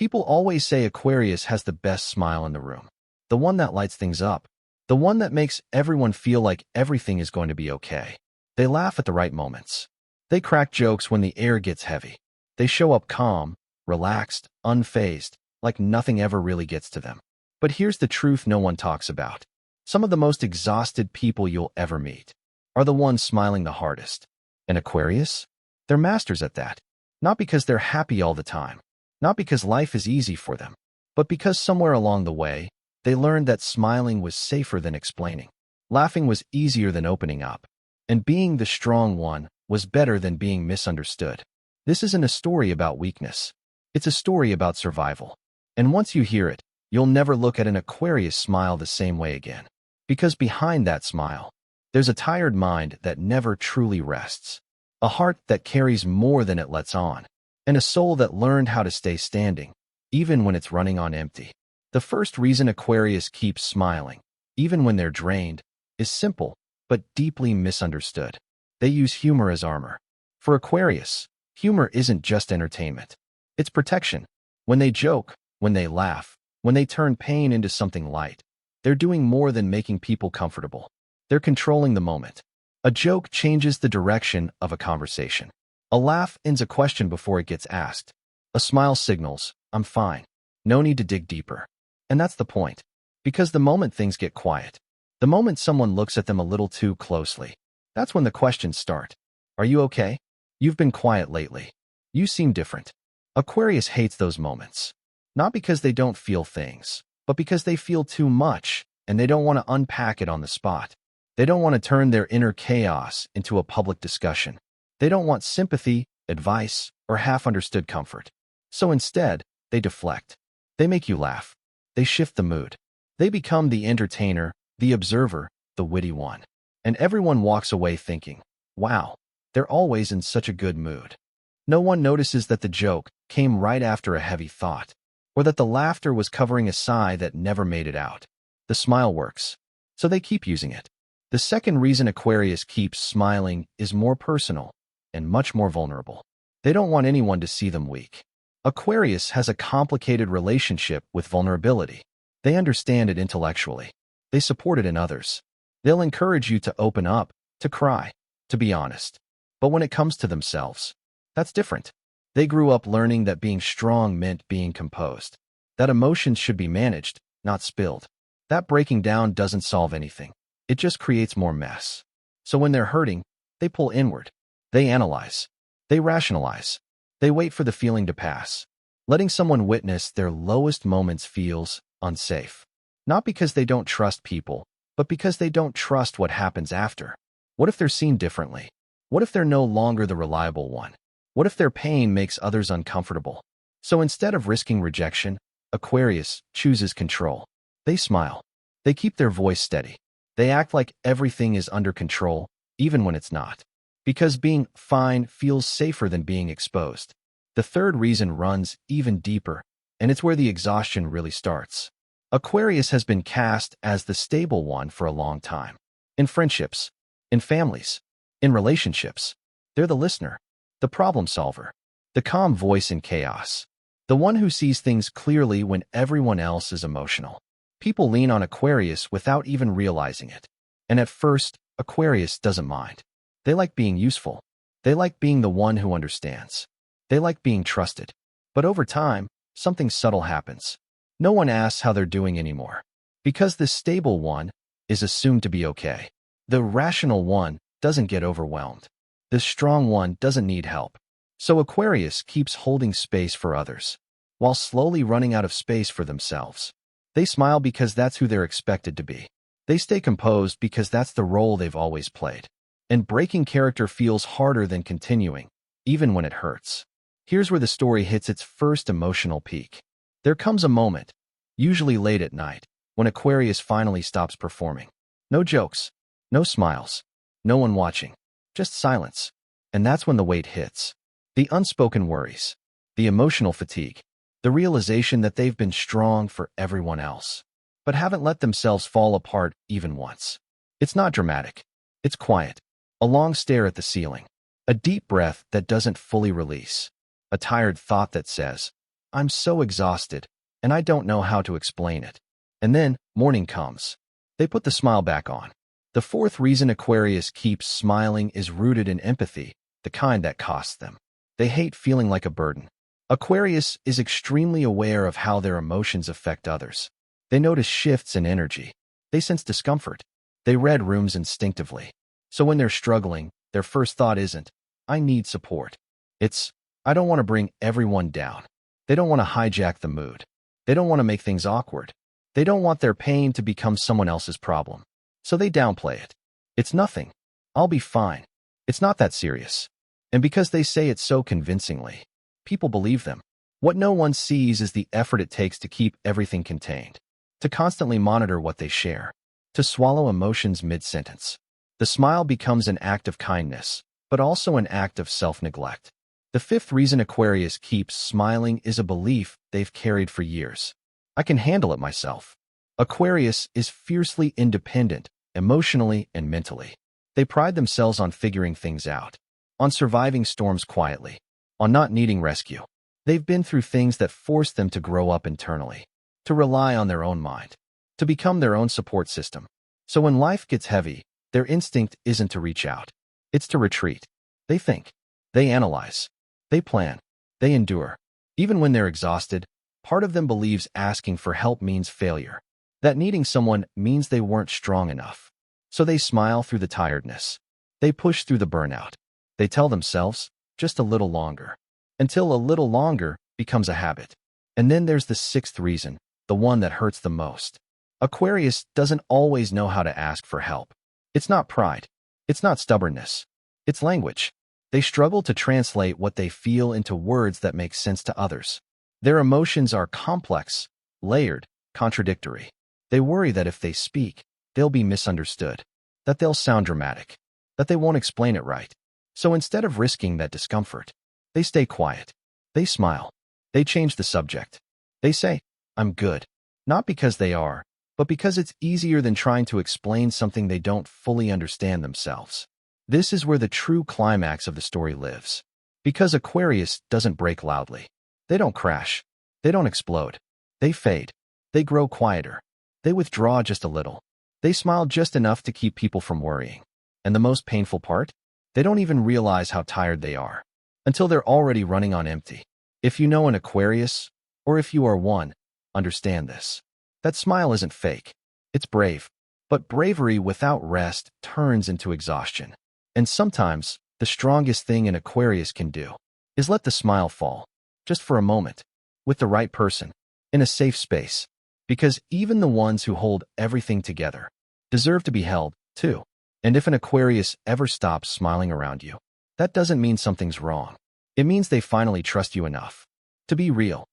People always say Aquarius has the best smile in the room, the one that lights things up, the one that makes everyone feel like everything is going to be okay. They laugh at the right moments. They crack jokes when the air gets heavy. They show up calm, relaxed, unfazed, like nothing ever really gets to them. But here's the truth no one talks about. Some of the most exhausted people you'll ever meet are the ones smiling the hardest. And Aquarius? They're masters at that. Not because they're happy all the time, not because life is easy for them, but because somewhere along the way, they learned that smiling was safer than explaining. Laughing was easier than opening up. And being the strong one was better than being misunderstood. This isn't a story about weakness. It's a story about survival. And once you hear it, you'll never look at an Aquarius smile the same way again. Because behind that smile, there's a tired mind that never truly rests, a heart that carries more than it lets on, and a soul that learned how to stay standing, even when it's running on empty. The first reason Aquarius keeps smiling, even when they're drained, is simple, but deeply misunderstood. They use humor as armor. For Aquarius, humor isn't just entertainment. It's protection. When they joke, when they laugh, when they turn pain into something light, they're doing more than making people comfortable. They're controlling the moment. A joke changes the direction of a conversation. A laugh ends a question before it gets asked. A smile signals, I'm fine. No need to dig deeper. And that's the point. Because the moment things get quiet, the moment someone looks at them a little too closely, that's when the questions start. Are you okay? You've been quiet lately. You seem different. Aquarius hates those moments. Not because they don't feel things, but because they feel too much, and they don't want to unpack it on the spot. They don't want to turn their inner chaos into a public discussion. They don't want sympathy, advice, or half-understood comfort. So instead, they deflect. They make you laugh. They shift the mood. They become the entertainer, the observer, the witty one. And everyone walks away thinking, wow, they're always in such a good mood. No one notices that the joke came right after a heavy thought, or that the laughter was covering a sigh that never made it out. The smile works, so they keep using it. The second reason Aquarius keeps smiling is more personal and much more vulnerable. They don't want anyone to see them weak. Aquarius has a complicated relationship with vulnerability. They understand it intellectually. They support it in others. They'll encourage you to open up, to cry, to be honest. But when it comes to themselves, that's different. They grew up learning that being strong meant being composed, that emotions should be managed, not spilled. That breaking down doesn't solve anything. It just creates more mess. So when they're hurting, they pull inward. They analyze. They rationalize. They wait for the feeling to pass. Letting someone witness their lowest moments feels unsafe. Not because they don't trust people, but because they don't trust what happens after. What if they're seen differently? What if they're no longer the reliable one? What if their pain makes others uncomfortable? So instead of risking rejection, Aquarius chooses control. They smile. They keep their voice steady. They act like everything is under control, even when it's not. Because being fine feels safer than being exposed. The third reason runs even deeper, and it's where the exhaustion really starts. Aquarius has been cast as the stable one for a long time. In friendships, in families, in relationships, they're the listener, the problem solver, the calm voice in chaos, the one who sees things clearly when everyone else is emotional. People lean on Aquarius without even realizing it. And at first, Aquarius doesn't mind. They like being useful. They like being the one who understands. They like being trusted. But over time, something subtle happens. No one asks how they're doing anymore. Because the stable one is assumed to be okay. The rational one doesn't get overwhelmed. The strong one doesn't need help. So Aquarius keeps holding space for others, while slowly running out of space for themselves. They smile because that's who they're expected to be. They stay composed because that's the role they've always played. And breaking character feels harder than continuing, even when it hurts. Here's where the story hits its first emotional peak. There comes a moment, usually late at night, when Aquarius finally stops performing. No jokes, no smiles, no one watching, just silence. And that's when the weight hits. The unspoken worries, the emotional fatigue, the realization that they've been strong for everyone else, but haven't let themselves fall apart even once. It's not dramatic. It's quiet. A long stare at the ceiling. A deep breath that doesn't fully release. A tired thought that says, I'm so exhausted, and I don't know how to explain it. And then, morning comes. They put the smile back on. The fourth reason Aquarius keeps smiling is rooted in empathy, the kind that costs them. They hate feeling like a burden. Aquarius is extremely aware of how their emotions affect others. They notice shifts in energy. They sense discomfort. They read rooms instinctively. So when they're struggling, their first thought isn't, I need support. It's, I don't want to bring everyone down. They don't want to hijack the mood. They don't want to make things awkward. They don't want their pain to become someone else's problem. So they downplay it. It's nothing. I'll be fine. It's not that serious. And because they say it so convincingly, people believe them. What no one sees is the effort it takes to keep everything contained, to constantly monitor what they share, to swallow emotions mid-sentence. The smile becomes an act of kindness, but also an act of self-neglect. The fifth reason Aquarius keeps smiling is a belief they've carried for years. I can handle it myself. Aquarius is fiercely independent, emotionally and mentally. They pride themselves on figuring things out, on surviving storms quietly, on not needing rescue. They've been through things that forced them to grow up internally, to rely on their own mind, to become their own support system. So when life gets heavy, their instinct isn't to reach out. It's to retreat. They think. They analyze. They plan. They endure. Even when they're exhausted, part of them believes asking for help means failure, that needing someone means they weren't strong enough. So they smile through the tiredness. They push through the burnout. They tell themselves, just a little longer, until a little longer becomes a habit. And then there's the sixth reason, the one that hurts the most. Aquarius doesn't always know how to ask for help. It's not pride. It's not stubbornness. It's language. They struggle to translate what they feel into words that make sense to others. Their emotions are complex, layered, contradictory. They worry that if they speak, they'll be misunderstood, that they'll sound dramatic, that they won't explain it right. So instead of risking that discomfort, they stay quiet. They smile. They change the subject. They say, I'm good. Not because they are, but because it's easier than trying to explain something they don't fully understand themselves. This is where the true climax of the story lives. Because Aquarius doesn't break loudly. They don't crash. They don't explode. They fade. They grow quieter. They withdraw just a little. They smile just enough to keep people from worrying. And the most painful part? They don't even realize how tired they are until they're already running on empty. If you know an Aquarius, or if you are one, understand this. That smile isn't fake. It's brave. But bravery without rest turns into exhaustion. And sometimes, the strongest thing an Aquarius can do is let the smile fall, just for a moment, with the right person, in a safe space. Because even the ones who hold everything together deserve to be held, too. And if an Aquarius ever stops smiling around you, that doesn't mean something's wrong. It means they finally trust you enough to be real.